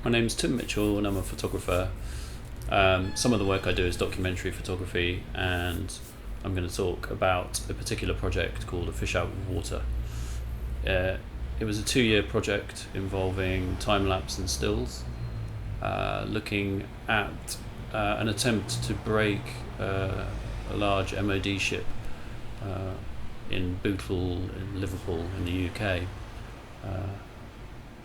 My name's Tim Mitchell and I'm a photographer. Some of the work I do is documentary photography, and I'm going to talk about a particular project called A Fish Out of Water. It was a 2-year project involving time-lapse and stills, looking at an attempt to break a large MOD ship in Bootle in Liverpool in the UK.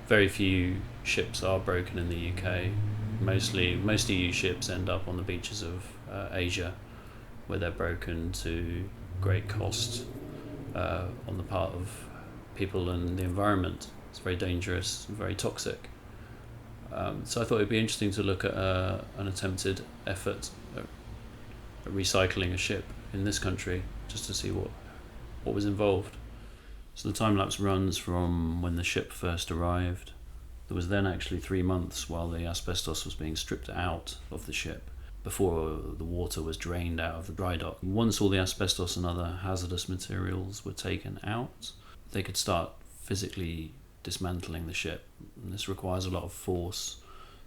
Very few ships are broken in the UK. Most EU ships end up on the beaches of Asia, where they're broken to great cost on the part of people and the environment. It's very dangerous and very toxic. So I thought it'd be interesting to look at an attempted effort at recycling a ship in this country, just to see what was involved. So the time-lapse runs from when the ship first arrived. There was then actually 3 months while the asbestos was being stripped out of the ship before the water was drained out of the dry dock. Once all the asbestos and other hazardous materials were taken out, they could start physically dismantling the ship. And this requires a lot of force.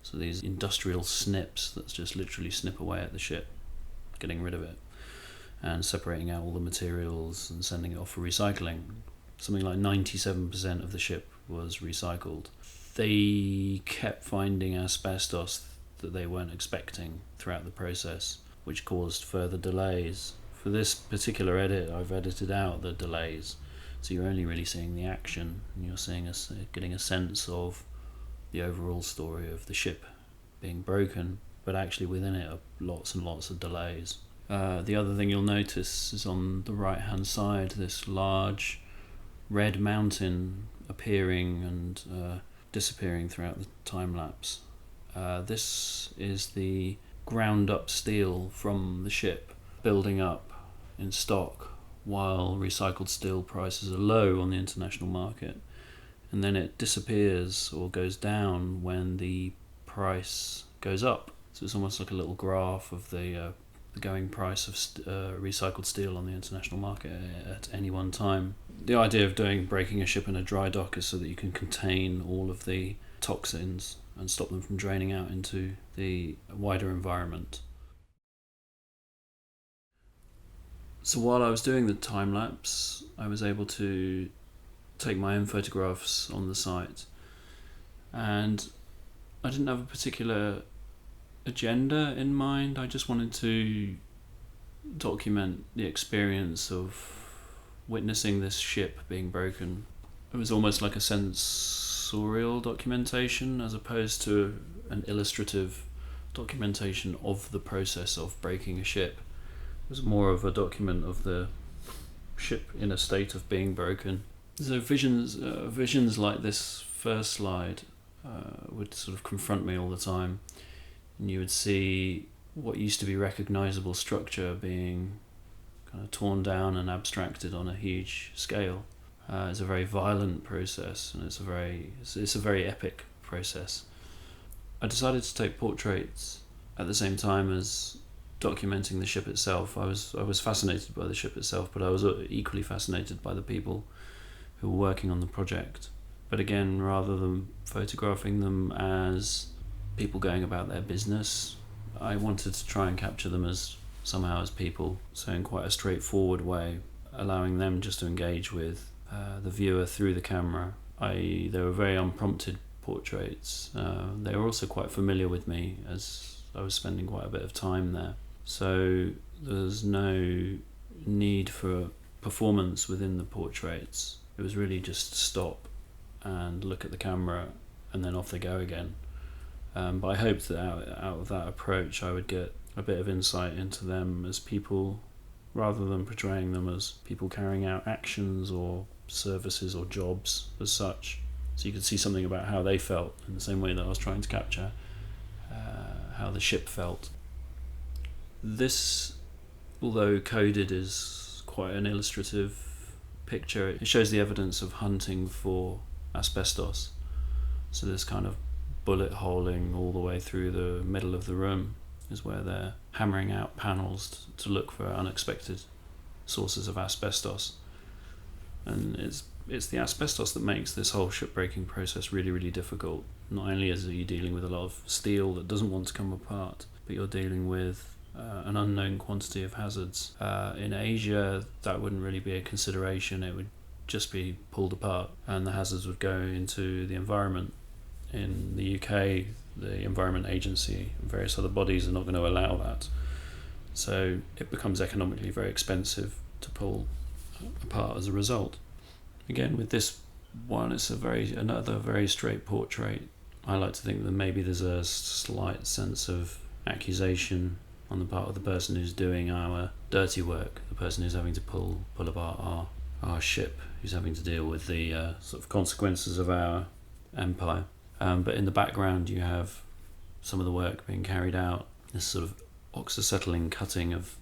So these industrial snips that just literally snip away at the ship, getting rid of it and separating out all the materials and sending it off for recycling. Something like 97% of the ship was recycled. They kept finding asbestos that they weren't expecting throughout the process, which caused further delays. For this particular edit, I've edited out the delays, so you're only really seeing the action, and you're getting a sense of the overall story of the ship being broken, but actually within it are lots and lots of delays. The other thing you'll notice is on the right hand side, this large red mountain appearing and disappearing throughout the time lapse. This is the ground up steel from the ship building up in stock while recycled steel prices are low on the international market, and then it disappears or goes down when the price goes up. So it's almost like a little graph of the going price of recycled steel on the international market at any one time. The idea of breaking a ship in a dry dock is so that you can contain all of the toxins and stop them from draining out into the wider environment. So while I was doing the time lapse, I was able to take my own photographs on the site, and I didn't have a particular agenda in mind. I just wanted to document the experience of witnessing this ship being broken. It was almost like a sensorial documentation as opposed to an illustrative documentation of the process of breaking a ship. It was more of a document of the ship in a state of being broken. So visions like this first slide would sort of confront me all the time. And you would see what used to be recognizable structure being kind of torn down and abstracted on a huge scale. It's a very violent process, and it's a very epic process. I decided to take portraits at the same time as documenting the ship itself. I was fascinated by the ship itself, but I was equally fascinated by the people who were working on the project. But again, rather than photographing them as people going about their business, I wanted to try and capture them as people, so in quite a straightforward way, allowing them just to engage with the viewer through the camera. They were very unprompted portraits. They were also quite familiar with me as I was spending quite a bit of time there, so there's no need for performance within the portraits. It was really just stop and look at the camera and then off they go again. But I hoped that out of that approach I would get a bit of insight into them as people, rather than portraying them as people carrying out actions or services or jobs as such. So you could see something about how they felt in the same way that I was trying to capture how the ship felt. This, although coded, is quite an illustrative picture. It shows the evidence of hunting for asbestos. So this kind of bullet holing all the way through the middle of the room is where they're hammering out panels to look for unexpected sources of asbestos. And it's the asbestos that makes this whole shipbreaking process really, really difficult. Not only are you dealing with a lot of steel that doesn't want to come apart, but you're dealing with an unknown quantity of hazards. In Asia, that wouldn't really be a consideration. It would just be pulled apart and the hazards would go into the environment. In the UK, the Environment Agency and various other bodies are not going to allow that. So it becomes economically very expensive to pull apart as a result. Again, with this one, it's another very straight portrait. I like to think that maybe there's a slight sense of accusation on the part of the person who's doing our dirty work, the person who's having to pull apart our ship, who's having to deal with the sort of consequences of our empire. But in the background you have some of the work being carried out, this sort of oxyacetylene cutting of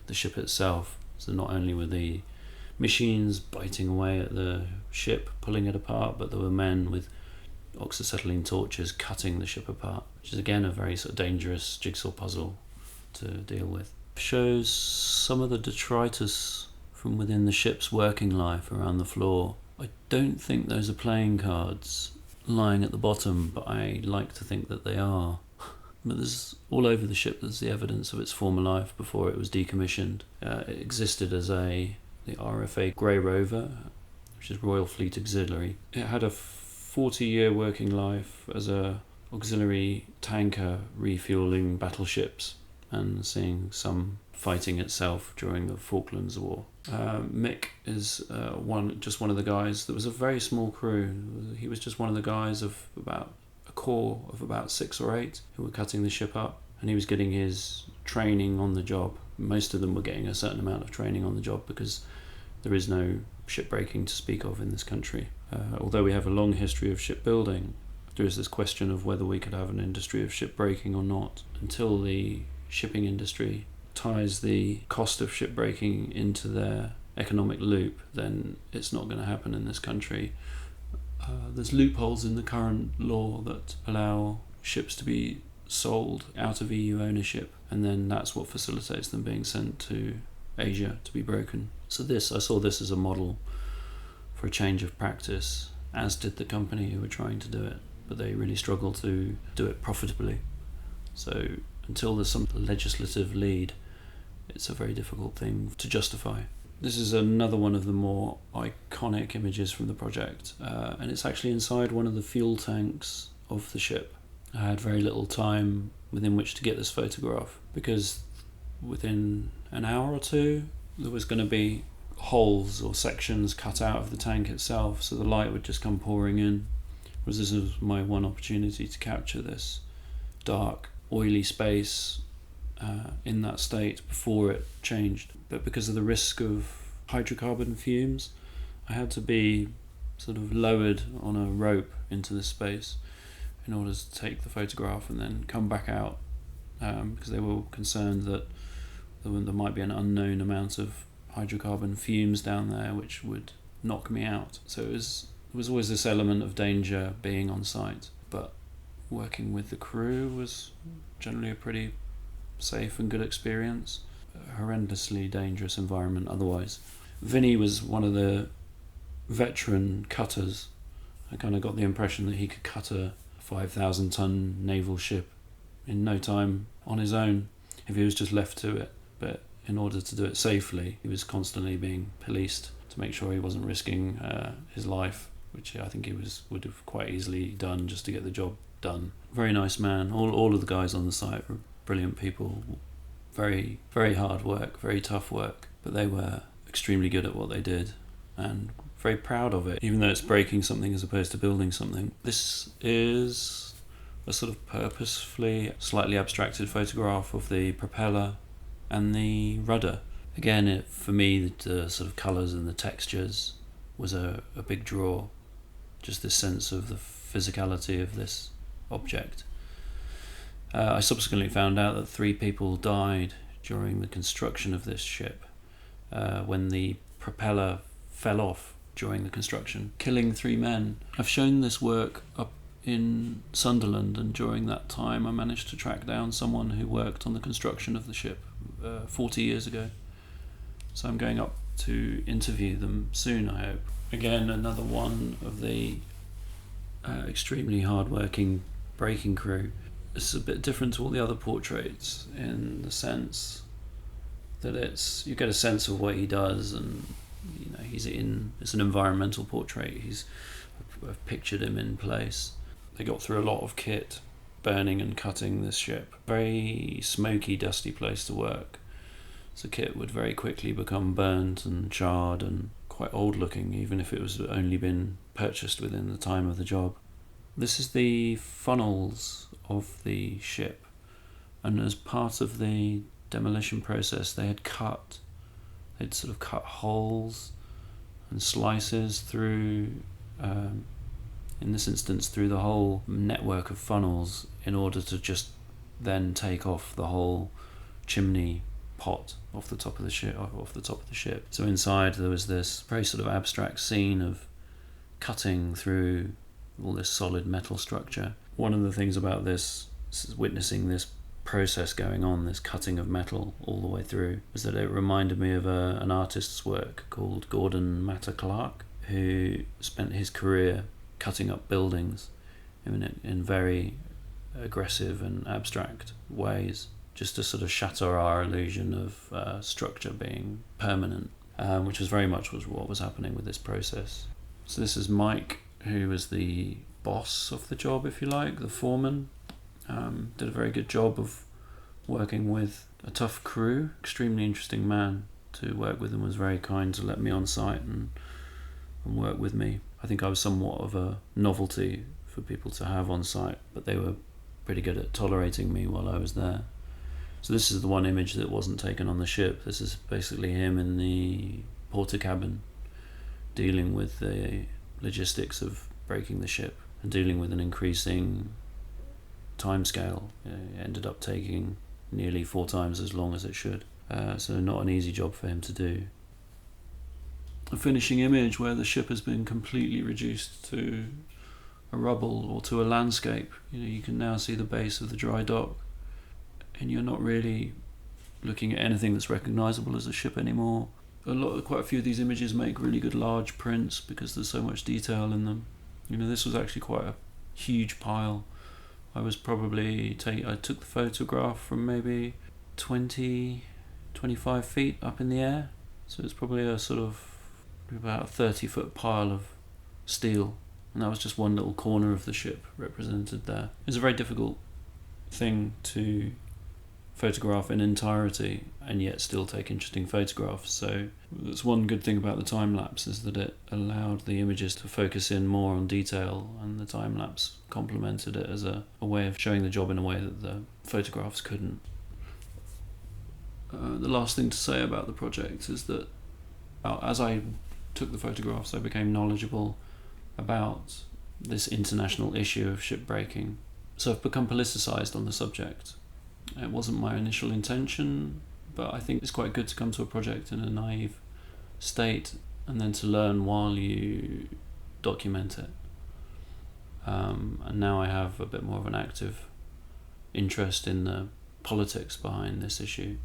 the ship itself. So not only were the machines biting away at the ship, pulling it apart, but there were men with oxyacetylene torches cutting the ship apart, which is again a very sort of dangerous jigsaw puzzle to deal with. Shows some of the detritus from within the ship's working life around the floor. I don't think those are playing cards lying at the bottom, but I like to think that they are. But there's all over the ship, there's the evidence of its former life before it was decommissioned. It existed as the RFA Grey Rover, which is Royal Fleet Auxiliary. It had a 40-year working life as a auxiliary tanker refueling battleships and seeing some fighting itself during the Falklands War. Mick is just one of the guys. There was a very small crew. He was just one of the guys of about a corps of about 6 or 8 who were cutting the ship up, and he was getting his training on the job. Most of them were getting a certain amount of training on the job because there is no shipbreaking to speak of in this country. Although we have a long history of shipbuilding, there is this question of whether we could have an industry of shipbreaking or not. Until the shipping industry ties the cost of shipbreaking into their economic loop, then it's not going to happen in this country. There's loopholes in the current law that allow ships to be sold out of EU ownership, and then that's what facilitates them being sent to Asia to be broken. So I saw this as a model for a change of practice, as did the company who were trying to do it, but they really struggle to do it profitably. So until there's some legislative lead, it's a very difficult thing to justify. This is another one of the more iconic images from the project, and it's actually inside one of the fuel tanks of the ship. I had very little time within which to get this photograph because within an hour or two there was going to be holes or sections cut out of the tank itself, so the light would just come pouring in. This was my one opportunity to capture this dark, oily space in that state before it changed. But because of the risk of hydrocarbon fumes, I had to be sort of lowered on a rope into this space in order to take the photograph and then come back out, because they were concerned that there might be an unknown amount of hydrocarbon fumes down there which would knock me out. So there was always this element of danger being on site, but working with the crew was generally a pretty safe and good experience. A horrendously dangerous environment otherwise. Vinny was one of the veteran cutters. I kind of got the impression that he could cut a 5,000 ton naval ship in no time on his own if he was just left to it. But in order to do it safely, he was constantly being policed to make sure he wasn't risking his life, which I think he would have quite easily done just to get the job done. Very nice man. All of the guys on the site were brilliant people. Very, very hard work, very tough work, but they were extremely good at what they did and very proud of it, even though it's breaking something as opposed to building something. This is a sort of purposefully slightly abstracted photograph of the propeller and the rudder. Again, for me, the sort of colours and the textures was a big draw. Just this sense of the physicality of this object. I subsequently found out that 3 people died during the construction of this ship when the propeller fell off during the construction, killing 3 men. I've shown this work up in Sunderland, and during that time I managed to track down someone who worked on the construction of the ship 40 years ago. So I'm going up to interview them soon, I hope. Again, another one of the extremely hard-working breaking crew. It's a bit different to all the other portraits in the sense that you get a sense of what he does, and it's an environmental portrait. I've pictured him in place. They got through a lot of kit, burning and cutting this ship. Very smoky, dusty place to work. So kit would very quickly become burnt and charred and quite old looking, even if it was only been purchased within the time of the job. This is the funnels of the ship, and as part of the demolition process they'd sort of cut holes and slices through, in this instance through the whole network of funnels, in order to just then take off the whole chimney pot off the top of the ship. So inside there was this very sort of abstract scene of cutting through all this solid metal structure. One of the things about this, witnessing this process going on, this cutting of metal all the way through, was that it reminded me of an artist's work called Gordon Matter Clark, who spent his career cutting up buildings in very aggressive and abstract ways, just to sort of shatter our illusion of structure being permanent, which was very much what was happening with this process. So this is Mike, who was the boss of the job, if you like, the foreman. Did a very good job of working with a tough crew. Extremely interesting man to work with, and was very kind to let me on site and work with me. I think I was somewhat of a novelty for people to have on site, but they were pretty good at tolerating me while I was there. So this is the one image that wasn't taken on the ship. This is basically him in the porter cabin, dealing with the logistics of breaking the ship and dealing with an increasing timescale. It ended up taking nearly 4 times as long as it should. So not an easy job for him to do. A finishing image where the ship has been completely reduced to a rubble or to a landscape. You can now see the base of the dry dock, and you're not really looking at anything that's recognisable as a ship anymore. Quite a few of these images make really good large prints because there's so much detail in them. This was actually quite a huge pile. I took the photograph from maybe 20-25 feet up in the air, so it's probably a sort of about a 30-foot pile of steel, and that was just one little corner of the ship represented there. It's a very difficult thing to photograph in entirety and yet still take interesting photographs. So that's one good thing about the time-lapse, is that it allowed the images to focus in more on detail, and the time-lapse complemented it as a way of showing the job in a way that the photographs couldn't. The last thing to say about the project is that as I took the photographs, I became knowledgeable about this international issue of shipbreaking. So I've become politicised on the subject. It wasn't my initial intention, but I think it's quite good to come to a project in a naive state and then to learn while you document it. And now I have a bit more of an active interest in the politics behind this issue.